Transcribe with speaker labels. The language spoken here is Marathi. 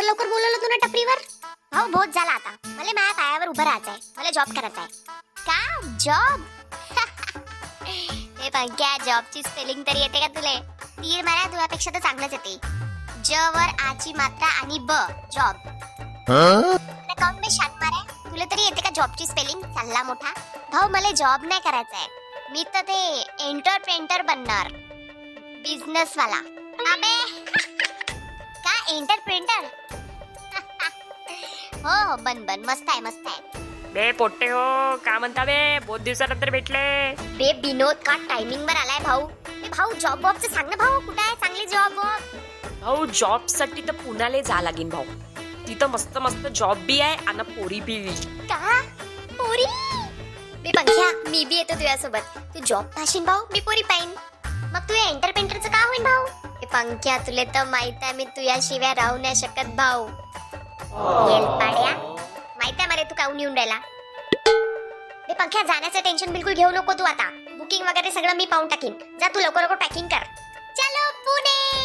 Speaker 1: एवढं लवकर बोलवलं तू ना टपरीवर? भाऊ बहुत झाला आता. मला माझ्या पायावर उभं राहायचंय. मला जॉब करायचा आहे. का जॉब? हे पंक्या, जॉबची स्पेलिंग तरी येते का तुले? तीर मारा तुझ्यापेक्षा तर चांगलंच येते. ज वर आची मात्रा आणि ब जॉब. अकाउंट में शान मारा. तुला तरी येते का जॉबची स्पेलिंग? चालला मोठा. भाऊ मला जॉब नाही करायचा आहे. मी तर ते एंटरप्रेन्टर बनणार. बिझनेस वाला. अबे का एंटरप्रेन्टर? हो बन बन, मस्त आहे मस्त आहे.
Speaker 2: बे पोट्टे हो, का म्हणता बे? बहुत दिवसानंतर भेटले.
Speaker 1: बे विनोद का टायमिंग वर आलाय भाऊ. भाऊ जॉब बॉबचं सांग ना भाऊ, कुठे आहे चांगली जॉब?
Speaker 2: भाऊ जॉब साठी तर पुण्याला जा लागेल भाऊ. तिथं मस्त मस्त जॉब बी आहे आणि पोरी बी.
Speaker 1: का पोरी? बे पंख्या, मी बी येतो तुझ्यासोबत. तू जॉब पाशीन भाऊ, मी पोरी पाहिन. मग तू एंटरप्रेन्टरचं का होईन भाऊ? हे पंख्या, तुला तर माहित आहे मी तुझ्याशिवाय राहू नाही शकत भाऊ. येलपाड्या, माहित आहे मला तू काहून येऊन राहिला. बे पंख्या, जाण्याचं टेन्शन बिलकुल घेऊ नको तू आता. बुकिंग वगैरे सगळं मी पाहून टाकीन. जा तू लवकर लवकर पॅकिंग कर. चलो पुणे.